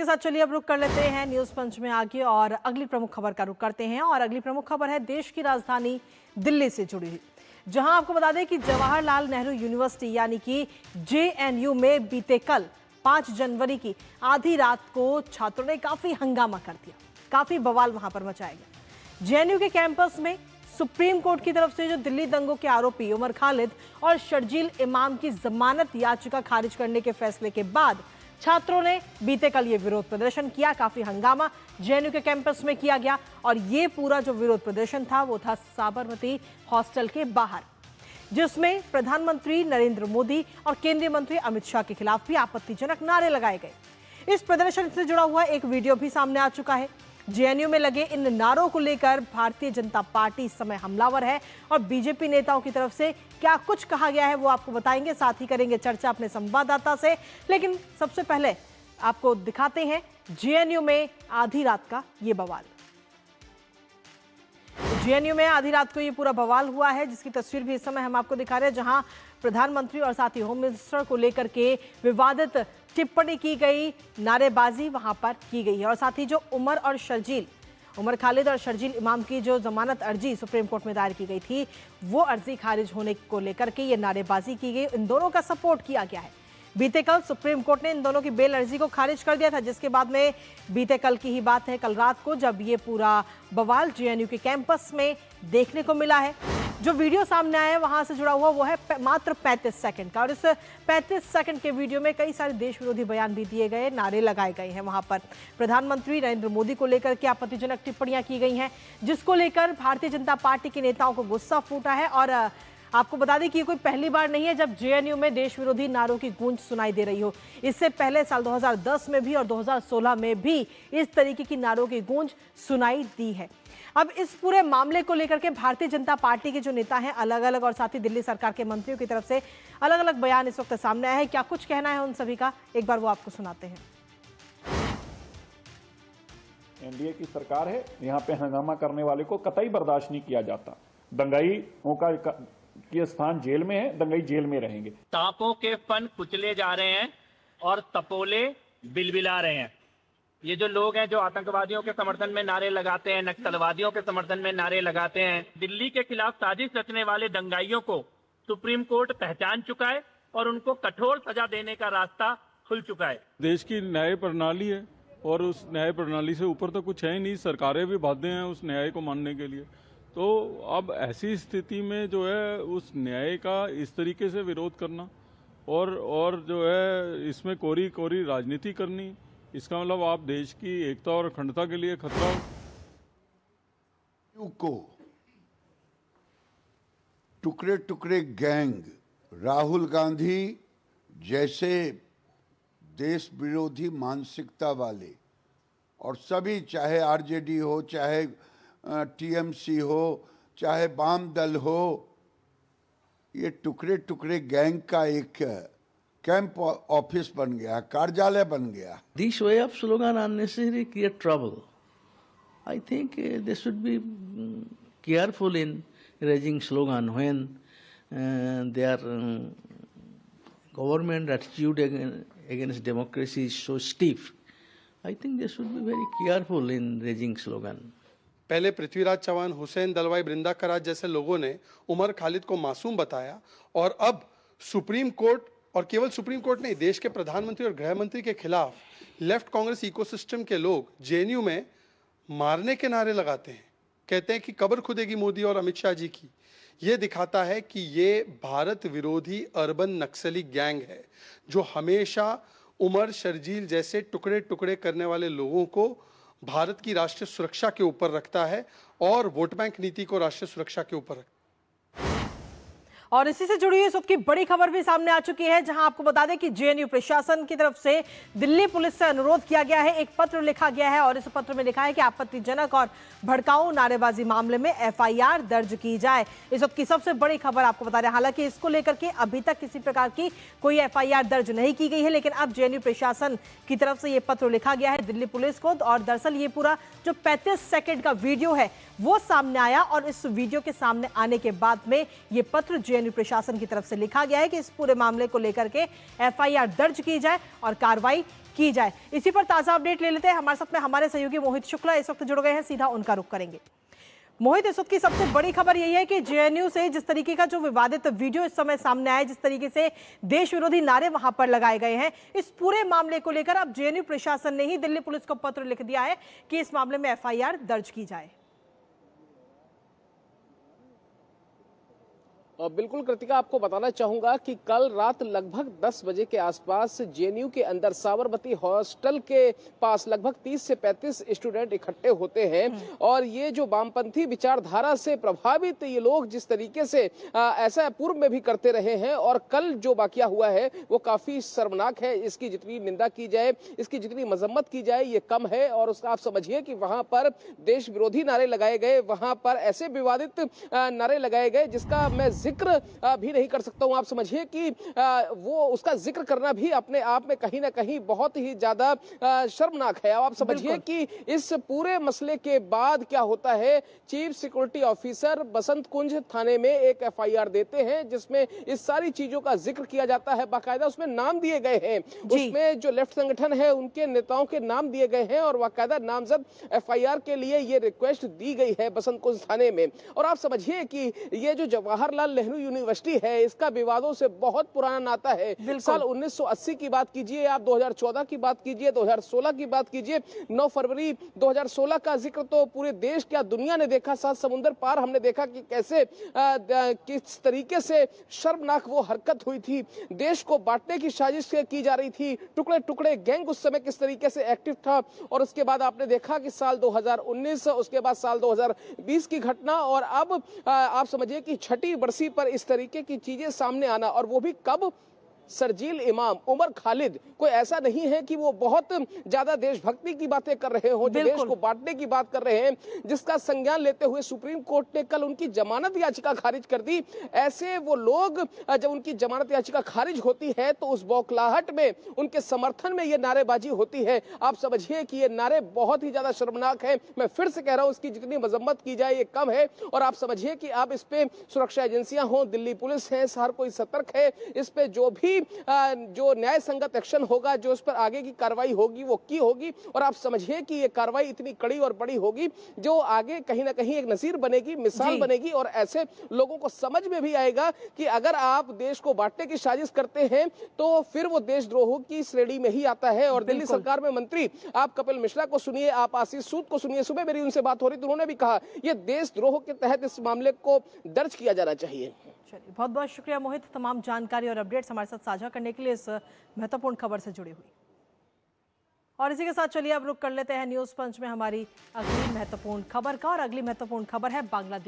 के साथ चलिए अब रुक कर लेते हैं न्यूज पंच में आगे और अगली प्रमुख खबर का रुख करते हैं। और अगली प्रमुख खबर है देश की राजधानी दिल्ली से जुड़ी हुई, जहां आपको बता दें कि जवाहरलाल नेहरू यूनिवर्सिटी यानी कि JNU में बीते कल 5 जनवरी की आधी रात को छात्रों ने काफी हंगामा कर दिया, काफी बवाल वहां पर मचाया गया। JNU के कैंपस में सुप्रीम कोर्ट की तरफ से जो दिल्ली दंगों के आरोपी उमर खालिद और शर्जील इमाम की जमानत याचिका खारिज करने के फैसले के बाद छात्रों ने बीते कल ये विरोध प्रदर्शन किया। काफी हंगामा JNU के कैंपस में किया गया और ये पूरा जो विरोध प्रदर्शन था वो था साबरमती हॉस्टल के बाहर, जिसमें प्रधानमंत्री नरेंद्र मोदी और केंद्रीय मंत्री अमित शाह के खिलाफ भी आपत्तिजनक नारे लगाए गए। इस प्रदर्शन से जुड़ा हुआ एक वीडियो भी सामने आ चुका है। JNU में लगे इन नारों को लेकर भारतीय जनता पार्टी इस समय हमलावर है और बीजेपी नेताओं की तरफ से क्या कुछ कहा गया है वो आपको बताएंगे, साथ ही करेंगे चर्चा अपने संवाददाता से। लेकिन सबसे पहले आपको दिखाते हैं JNU में आधी रात का ये बवाल। JNU में आधी रात को ये पूरा बवाल हुआ है, जिसकी तस्वीर भी इस समय हम आपको दिखा रहे हैं, जहां प्रधानमंत्री और साथ ही होम मिनिस्टर को लेकर के विवादित टिप्पणी की गई, नारेबाजी वहां पर की गई है। और साथ ही जो उमर खालिद और शर्जील इमाम की जो जमानत अर्जी सुप्रीम कोर्ट में दायर की गई थी, वो अर्जी खारिज होने को लेकर के ये नारेबाजी की गई, इन दोनों का सपोर्ट किया गया है। बीते कल सुप्रीम कोर्ट ने इन दोनों की बेल अर्जी को खारिज कर दिया था, जिसके बाद में बीते कल की ही बात है, कल रात को जब ये पूरा बवाल JNU के कैंपस में देखने को मिला है। जो वीडियो सामने आया है वहां से जुड़ा हुआ वो है मात्र 35 सेकंड का, और इस 35 सेकंड के वीडियो में कई सारे देश विरोधी बयान भी दिए गए, नारे लगाए गए हैं। वहां पर प्रधानमंत्री नरेंद्र मोदी को लेकर के आपत्तिजनक टिप्पणियां की गई हैं, जिसको लेकर भारतीय जनता पार्टी के नेताओं को गुस्सा फूटा है। और आपको बता दें कि ये कोई पहली बार नहीं है जब JNU में देश विरोधी नारों की गूंज सुनाई दे रही हो। इससे पहले साल 2010 में भी और 2016 में भी इस तरीके की नारों की गूंज सुनाई दी है। अब इस पूरे मामले को लेकर के भारतीय जनता पार्टी के जो नेता हैं अलग अलग, और साथ ही दिल्ली सरकार के मंत्रियों की तरफ से अलग अलग बयान इस वक्त सामने आए हैं। क्या कुछ कहना है उन सभी का, एक बार वो आपको सुनाते हैं। NDA की सरकार है, यहाँ पे हंगामा करने वाले को कतई बर्दाश्त नहीं किया जाता। दंगाइयों का ये स्थान जेल में है, दंगाई जेल में रहेंगे। सांपों के फन कुचले जा रहे हैं और तपोले बिलबिला रहे हैं। ये जो लोग हैं जो आतंकवादियों के समर्थन में नारे लगाते हैं, नक्सलवादियों के समर्थन में नारे लगाते हैं, दिल्ली के खिलाफ साजिश रचने वाले दंगाइयों को सुप्रीम कोर्ट पहचान चुका है और उनको कठोर सजा देने का रास्ता खुल चुका है। देश की न्याय प्रणाली है और उस न्याय प्रणाली से ऊपर तो कुछ है ही नहीं, सरकारें भी बाध्य हैं उस न्याय को मानने के लिए। तो अब ऐसी स्थिति में जो है उस न्याय का इस तरीके से विरोध करना और जो है इसमें कोरी कोरी राजनीति करनी, इसका मतलब आप देश की एकता और अखंडता के लिए खतरा को टुकड़े टुकड़े गैंग राहुल गांधी जैसे देश विरोधी मानसिकता वाले और सभी, चाहे RJD हो, चाहे TMC हो, चाहे वाम दल हो, ये टुकड़े टुकड़े गैंग का एक कैंप ऑफिस बन गया, कार्यालय बन गया। This way of slogan unnecessarily create trouble. I think they should be careful in raising slogan when their government attitude against democracy is so stiff. I think they should be very careful in raising slogan. पहले पृथ्वीराज चौहान, हुसैन दलवाई, बृंदा कराज जैसे लोगों ने उमर खालिद को मासूम बताया और अब supreme court, और केवल सुप्रीम कोर्ट नहीं, देश के प्रधानमंत्री और गृह मंत्री के खिलाफ लेफ्ट कांग्रेस इकोसिस्टम के लोग JNU में मारने के नारे लगाते हैं, कहते हैं कि कब्र खुदेगी मोदी और अमित शाह जी की। ये दिखाता है कि ये भारत विरोधी अर्बन नक्सली गैंग है जो हमेशा उमर शर्जील जैसे टुकड़े टुकड़े करने वाले लोगों को भारत की राष्ट्रीय सुरक्षा के ऊपर रखता है और वोट बैंक नीति को राष्ट्रीय सुरक्षा के ऊपर रखता है। और इसी से जुड़ी हुई इस वक्त की बड़ी खबर भी सामने आ चुकी है, जहां आपको बता दें कि JNU प्रशासन की तरफ से दिल्ली पुलिस से अनुरोध किया गया है, एक पत्र लिखा गया है और इस पत्र में लिखा है कि आपत्तिजनक और भड़काऊ नारेबाजी मामले में FIR दर्ज की जाए। इस वक्त की सबसे बड़ी खबर आपको बता रहे हैं, हालांकि इसको लेकर के अभी तक किसी प्रकार की कोई FIR दर्ज नहीं की गई है, लेकिन अब JNU प्रशासन की तरफ से ये पत्र लिखा गया है दिल्ली पुलिस को। और दरअसल ये पूरा जो 35 सेकंड का वीडियो है वो सामने आया और इस वीडियो के सामने आने के बाद में ये पत्र JNU प्रशासन की तरफ से लिखा गया है कि इस पूरे मामले को लेकर के FIR दर्ज की जाए और कार्रवाई की जाए। इसी पर ताजा अपडेट ले लेते हैं। हमारे साथ में हमारे सहयोगी मोहित शुक्ला इस वक्त जुड़ गए हैं, सीधा उनका रुख करेंगे। मोहित, इस वक्त की सबसे बड़ी खबर यही है कि जेएनयू से जिस तरीके का जो विवादित वीडियो इस समय सामने आया, जिस तरीके से देश विरोधी नारे वहां पर लगाए गए हैं, इस पूरे मामले को लेकर अब जेएनयू प्रशासन ने ही दिल्ली पुलिस को पत्र लिख दिया है कि इस मामले में एफआईआर दर्ज की जाए। बिल्कुल कृतिका, आपको बताना चाहूंगा कि कल रात लगभग 10 बजे के आसपास जेएनयू के अंदर साबरमती हॉस्टल के पास लगभग 30 से 35 स्टूडेंट इकट्ठे होते हैं और ये जो वामपंथी विचारधारा से प्रभावित ये लोग जिस तरीके से ऐसा पूर्व में भी करते रहे हैं और कल जो वाकया हुआ है वो काफी शर्मनाक है। इसकी जितनी निंदा की जाए, इसकी जितनी मजम्मत की जाए ये कम है। और उसका आप समझिए कि वहां पर देश विरोधी नारे लगाए गए, वहां पर ऐसे विवादित नारे लगाए गए जिसका मैं जिक्र भी नहीं कर सकता हूं। आप समझिए कि वो उसका जिक्र करना भी अपने आप में कहीं ना कहीं बहुत ही ज्यादा शर्मनाक है। आप समझिए कि इस पूरे मसले के बाद क्या होता है, चीफ सिक्योरिटी ऑफिसर बसंत कुंज थाने में एक एफआईआर देते हैं जिसमें इस सारी चीजों का जिक्र किया जाता है, बाकायदा उसमें नाम दिए गए हैं, उसमें जो लेफ्ट संगठन है उनके नेताओं के नाम दिए गए हैं और बाकायदा नामजद एफआईआर के लिए ये रिक्वेस्ट दी गई है बसंत कुंज थाने में। और आप समझिए कि ये जो जवाहरलाल नेहरू यूनिवर्सिटी है इसका विवादों से बहुत पुराना नाता है। साल 1980 की बात कीजिए, आप 2014 की बात कीजिए, 2016 की बात कीजिए, 9 फरवरी 2016 का जिक्र तो पूरे देश क्या दुनिया ने देखा, 7 समुंदर पार हमने देखा कि कैसे किस तरीके से शर्मनाक वो हरकत हुई थी। देश को बांटने की साजिश की जा रही थी, टुकड़े टुकड़े गैंग उस समय किस तरीके से एक्टिव था। और उसके बाद आपने देखा कि साल 2019, उसके बाद साल 2020 की घटना और अब आप समझिए कि छठी बरसी पर इस तरीके की चीजें सामने आना, और वो भी कब? सरजील इमाम, उमर खालिद कोई ऐसा नहीं है कि वो बहुत ज्यादा देशभक्ति की बातें कर रहे हो, जो देश को बांटने की बात कर रहे हैं, जिसका संज्ञान लेते हुए सुप्रीम कोर्ट ने कल उनकी जमानत याचिका खारिज कर दी। ऐसे वो लोग जब उनकी जमानत याचिका खारिज होती है तो उस बौखलाहट में उनके समर्थन में ये नारेबाजी होती है। आप समझिए कि ये नारे बहुत ही ज्यादा शर्मनाक है। मैं फिर से कह रहा हूं, इसकी जितनी मजम्मत की जाए ये कम है। और आप समझिए कि आप इस पे सुरक्षा एजेंसियां हो, दिल्ली पुलिस है, हर कोई सतर्क है। इस पे जो भी जो न्याय संगत एक्शन होगा, जो इस पर आगे की कार्रवाई होगी वो की होगी। और आप समझिए कि ये कार्रवाई इतनी कड़ी और बड़ी होगी जो आगे कहीं ना कहीं एक नजीर बनेगी, मिसाल बनेगी। और ऐसे लोगों को समझ में भी आएगा कि अगर आप देश को बांटने की साजिश करते हैं तो फिर वो देशद्रोह की श्रेणी में ही आता है। और दिल्ली सरकार में मंत्री आप कपिल मिश्रा को सुनिए, आप आशीष सूद को सुनिए, सुबह मेरी उनसे बात हो रही थी, उन्होंने भी कहा ये देशद्रोह के तहत इस मामले को दर्ज किया जाना चाहिए। चलिए, बहुत बहुत शुक्रिया मोहित, तमाम जानकारी और अपडेट्स हमारे साथ साझा करने के लिए, इस महत्वपूर्ण खबर से जुड़ी हुई। और इसी के साथ चलिए अब रुक कर लेते हैं न्यूज़ पंच में हमारी अगली महत्वपूर्ण खबर का। और अगली महत्वपूर्ण खबर है बांग्लादेश।